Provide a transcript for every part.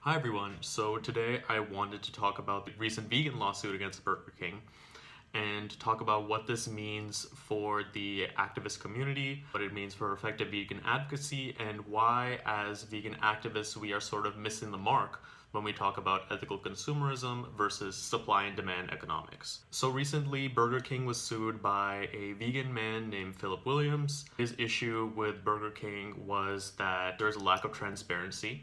Hi everyone. So today I wanted to talk about the recent vegan lawsuit against Burger King and talk about what this means for the activist community, what it means for effective vegan advocacy, and why as vegan activists we are sort of missing the mark when we talk about ethical consumerism versus supply and demand economics. So recently Burger King was sued by a vegan man named Philip Williams. His issue with Burger King was that there's a lack of transparency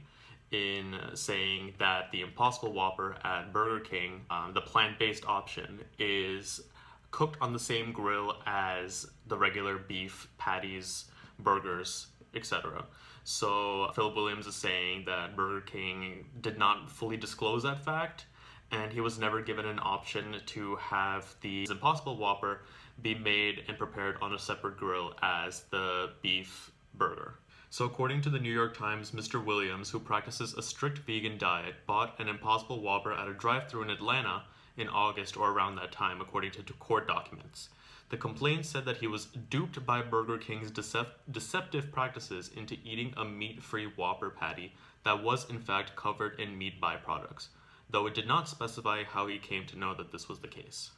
in saying that the Impossible Whopper at Burger King, the plant-based option, is cooked on the same grill as the regular beef patties, burgers, etc. So Philip Williams is saying that Burger King did not fully disclose that fact, and he was never given an option to have the Impossible Whopper be made and prepared on a separate grill as the beef burger. So according to the New York Times, Mr. Williams, who practices a strict vegan diet, bought an Impossible Whopper at a drive-thru in Atlanta in August or around that time, according to court documents. The complaint said that he was duped by Burger King's deceptive practices into eating a meat-free Whopper patty that was in fact covered in meat byproducts, though it did not specify how he came to know that this was the case.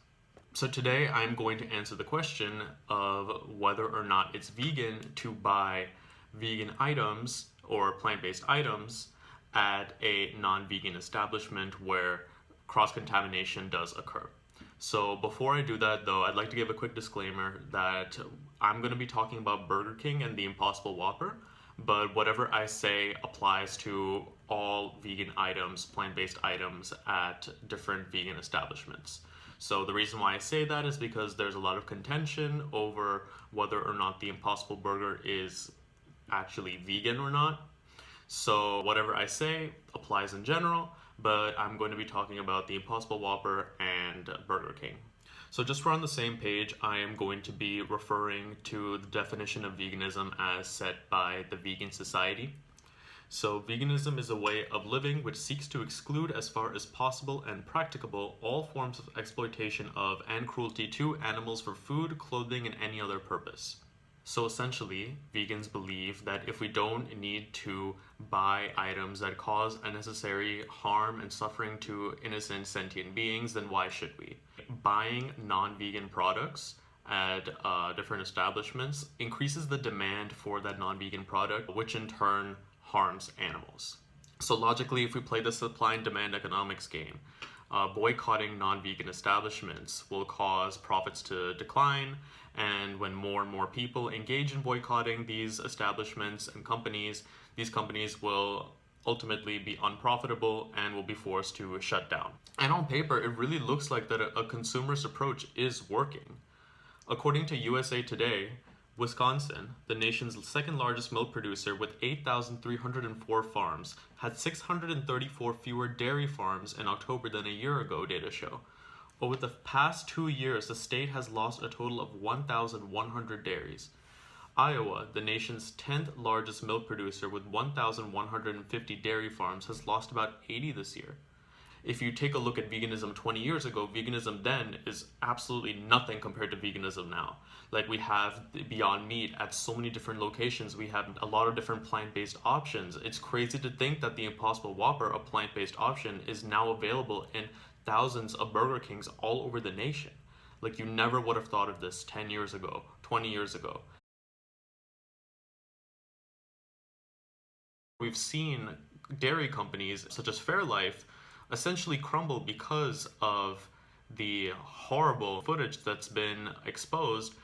So today I'm going to answer the question of whether or not it's vegan to buy vegan items or plant-based items at a non-vegan establishment where cross-contamination does occur. So before I do that though, I'd like to give a quick disclaimer that I'm going to be talking about Burger King and the Impossible Whopper, but whatever I say applies to all vegan items, plant-based items at different vegan establishments. So the reason why I say that is because there's a lot of contention over whether or not the Impossible Burger is actually vegan or not. So whatever I say applies in general, but I'm going to be talking about the Impossible Whopper and Burger King. So just for on the same page, I am going to be referring to the definition of veganism as set by the Vegan Society. So veganism is a way of living which seeks to exclude as far as possible and practicable all forms of exploitation of and cruelty to animals for food, clothing, and any other purpose. So essentially, vegans believe that if we don't need to buy items that cause unnecessary harm and suffering to innocent sentient beings, then why should we? Buying non-vegan products at different establishments increases the demand for that non-vegan product, which in turn harms animals. So logically, if we play the supply and demand economics game, boycotting non-vegan establishments will cause profits to decline, and when more and more people engage in boycotting these establishments and companies, these companies will ultimately be unprofitable and will be forced to shut down. And on paper, it really looks like that a consumerist approach is working. According to USA Today, Wisconsin, the nation's second largest milk producer with 8,304 farms, had 634 fewer dairy farms in October than a year ago, data show. Over the past 2 years, the state has lost a total of 1,100 dairies. Iowa, the nation's 10th largest milk producer with 1,150 dairy farms, has lost about 80 this year. If you take a look at veganism 20 years ago, veganism then is absolutely nothing compared to veganism now. Like, we have Beyond Meat at so many different locations. We have a lot of different plant-based options. It's crazy to think that the Impossible Whopper, a plant-based option, is now available in thousands of Burger Kings all over the nation. Like, you never would have thought of this 10 years ago, 20 years ago. We've seen dairy companies such as Fairlife essentially crumble because of the horrible footage that's been exposed,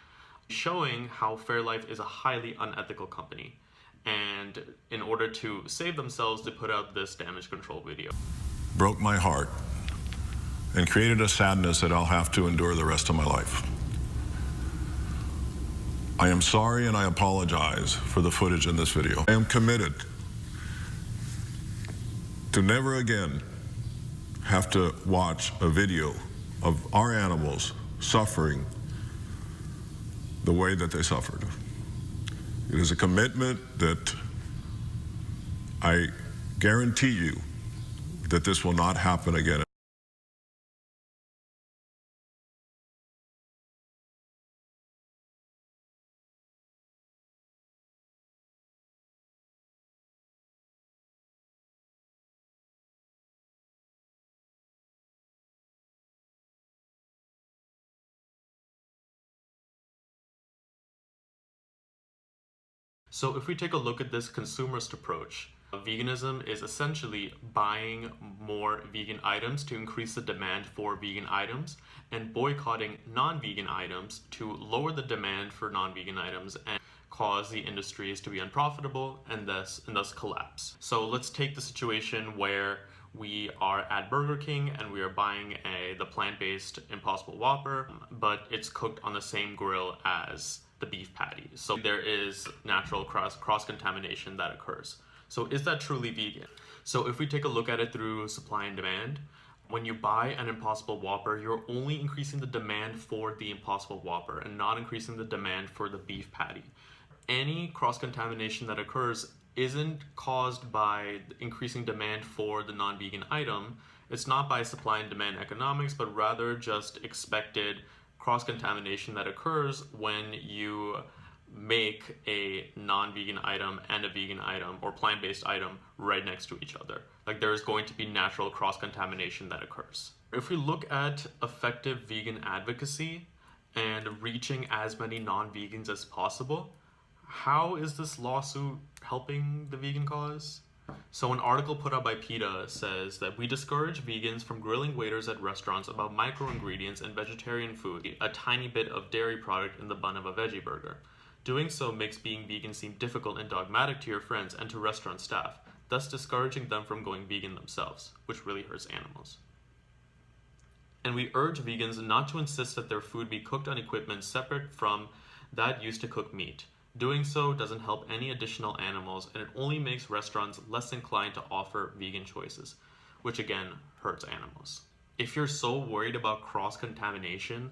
showing how Fairlife is a highly unethical company. And in order to save themselves, they put out this damage control video. Broke my heart and created a sadness that I'll have to endure the rest of my life. I am sorry and I apologize for the footage in this video. I am committed to never again have to watch a video of our animals suffering the way that they suffered. It is a commitment that I guarantee you that this will not happen again. So if we take a look at this consumerist approach, veganism is essentially buying more vegan items to increase the demand for vegan items and boycotting non-vegan items to lower the demand for non-vegan items and cause the industries to be unprofitable and thus collapse. So let's take the situation where we are at Burger King and we are buying the plant-based Impossible Whopper, but it's cooked on the same grill as the beef patty. So there is natural cross-contamination that occurs. So is that truly vegan? So if we take a look at it through supply and demand, when you buy an Impossible Whopper, you're only increasing the demand for the Impossible Whopper and not increasing the demand for the beef patty. Any cross-contamination that occurs isn't caused by increasing demand for the non-vegan item. It's not by supply and demand economics, but rather just expected cross-contamination that occurs when you make a non-vegan item and a vegan item or plant-based item right next to each other. Like there is going to be natural cross-contamination that occurs. If we look at effective vegan advocacy and reaching as many non-vegans as possible, how is this lawsuit helping the vegan cause? So an article put out by PETA says that we discourage vegans from grilling waiters at restaurants about micro-ingredients in vegetarian food, a tiny bit of dairy product in the bun of a veggie burger. Doing so makes being vegan seem difficult and dogmatic to your friends and to restaurant staff, thus discouraging them from going vegan themselves, which really hurts animals. And we urge vegans not to insist that their food be cooked on equipment separate from that used to cook meat. Doing so doesn't help any additional animals, and it only makes restaurants less inclined to offer vegan choices, which again hurts animals. If you're so worried about cross-contamination,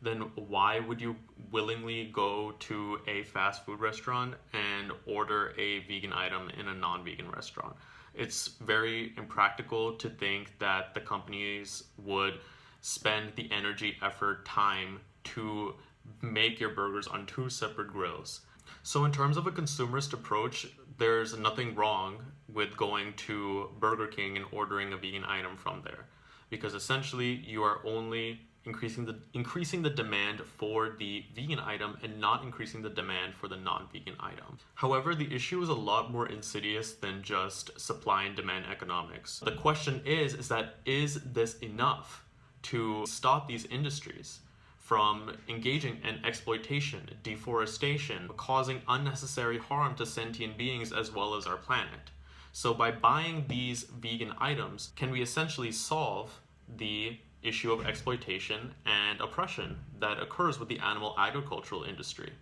then why would you willingly go to a fast food restaurant and order a vegan item in a non-vegan restaurant? It's very impractical to think that the companies would spend the energy, effort, time to make your burgers on two separate grills. So in terms of a consumerist approach, there's nothing wrong with going to Burger King and ordering a vegan item from there, because essentially you are only increasing the demand for the vegan item and not increasing the demand for the non-vegan item. However, the issue is a lot more insidious than just supply and demand economics. The question is this enough to stop these industries from engaging in exploitation, deforestation, causing unnecessary harm to sentient beings as well as our planet? So by buying these vegan items, can we essentially solve the issue of exploitation and oppression that occurs with the animal agricultural industry?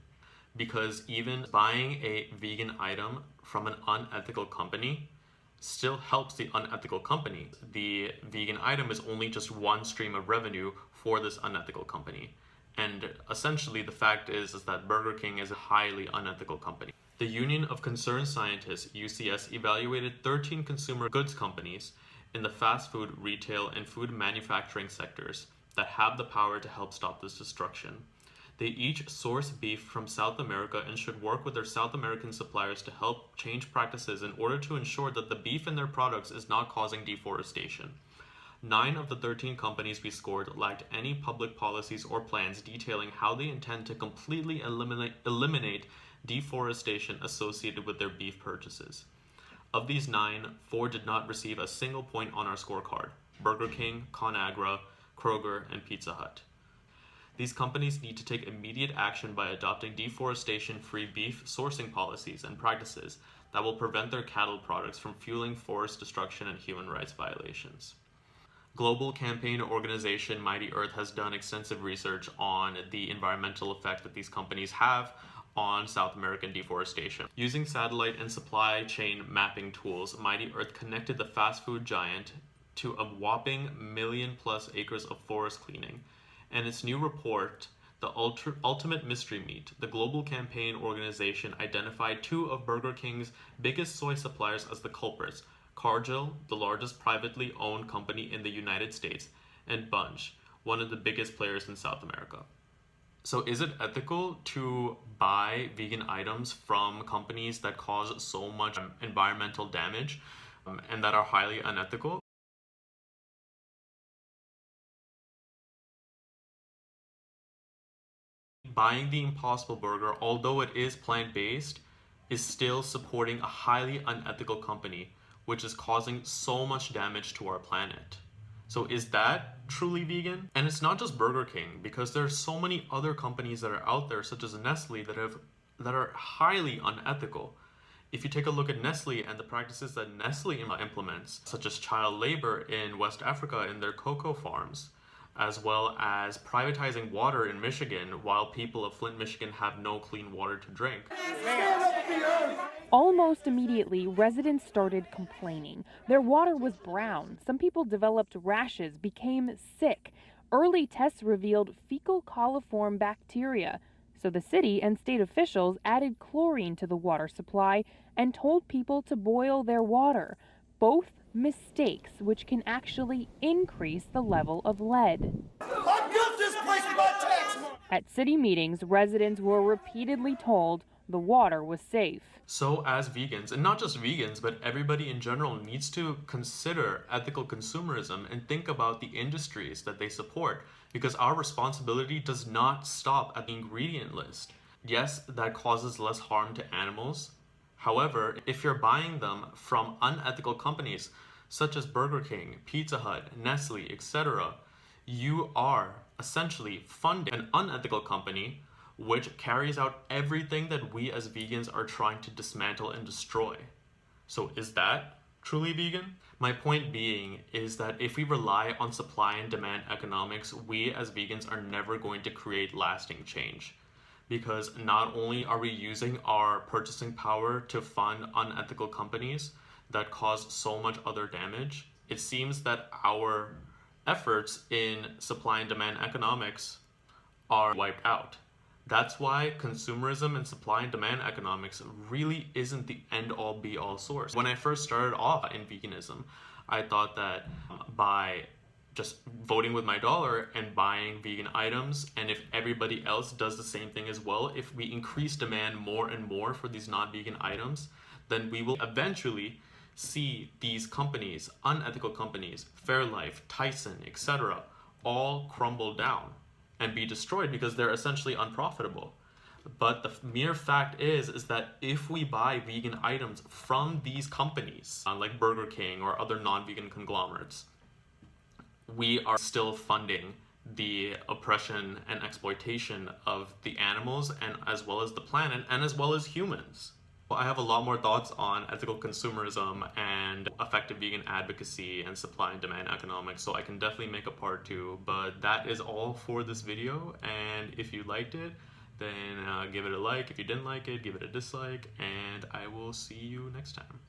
Because even buying a vegan item from an unethical company still helps the unethical company. The vegan item is only just one stream of revenue for this unethical company. And essentially the fact is that Burger King is a highly unethical company. The Union of Concerned Scientists, UCS, evaluated 13 consumer goods companies in the fast food, retail, and food manufacturing sectors that have the power to help stop this destruction. They each source beef from South America and should work with their South American suppliers to help change practices in order to ensure that the beef in their products is not causing deforestation. 9 of the 13 companies we scored lacked any public policies or plans detailing how they intend to completely eliminate deforestation associated with their beef purchases. Of these 9, 4 did not receive a single point on our scorecard: Burger King, ConAgra, Kroger, and Pizza Hut. These companies need to take immediate action by adopting deforestation-free beef sourcing policies and practices that will prevent their cattle products from fueling forest destruction and human rights violations. Global campaign organization Mighty Earth has done extensive research on the environmental effect that these companies have on South American deforestation. Using satellite and supply chain mapping tools, Mighty Earth connected the fast food giant to a whopping 1 million+ acres of forest cleaning. And its new report, The Ultimate Mystery Meat, the global campaign organization identified 2 of Burger King's biggest soy suppliers as the culprits: Cargill, the largest privately owned company in the United States, and Bunge, one of the biggest players in South America. So is it ethical to buy vegan items from companies that cause so much environmental damage and that are highly unethical? Buying the Impossible Burger, although it is plant-based, is still supporting a highly unethical company which is causing so much damage to our planet. So is that truly vegan? And it's not just Burger King, because there are so many other companies that are out there, such as Nestle, that are highly unethical. If you take a look at Nestle and the practices that Nestle implements, such as child labor in West Africa in their cocoa farms, as well as privatizing water in Michigan while people of Flint, Michigan have no clean water to drink. Almost immediately, residents started complaining. Their water was brown. Some people developed rashes, became sick. Early tests revealed fecal coliform bacteria. So the city and state officials added chlorine to the water supply and told people to boil their water. Both mistakes which can actually increase the level of lead. I built this place with my tax money. At city meetings, residents were repeatedly told the water was safe. So as vegans, and not just vegans, but everybody in general needs to consider ethical consumerism and think about the industries that they support, because our responsibility does not stop at the ingredient list. Yes, that causes less harm to animals. However, if you're buying them from unethical companies such as Burger King, Pizza Hut, Nestle, etc., you are essentially funding an unethical company which carries out everything that we as vegans are trying to dismantle and destroy. So is that truly vegan? My point being is that if we rely on supply and demand economics, we as vegans are never going to create lasting change. Because not only are we using our purchasing power to fund unethical companies that cause so much other damage, it seems that our efforts in supply and demand economics are wiped out. That's why consumerism and supply and demand economics really isn't the end-all be-all source. When I first started off in veganism, I thought that by just voting with my dollar and buying vegan items, and if everybody else does the same thing as well, if we increase demand more and more for these non-vegan items, then we will eventually see these companies, unethical companies, Fairlife, Tyson, etc., all crumble down and be destroyed because they're essentially unprofitable. But the mere fact is that if we buy vegan items from these companies, like Burger King or other non-vegan conglomerates, we are still funding the oppression and exploitation of the animals, and as well as the planet, and as well as humans. I have a lot more thoughts on ethical consumerism and effective vegan advocacy and supply and demand economics, so I can definitely make a part 2, but that is all for this video. And if you liked it, then give it a like. If you didn't like it, give it a dislike, and I will see you next time.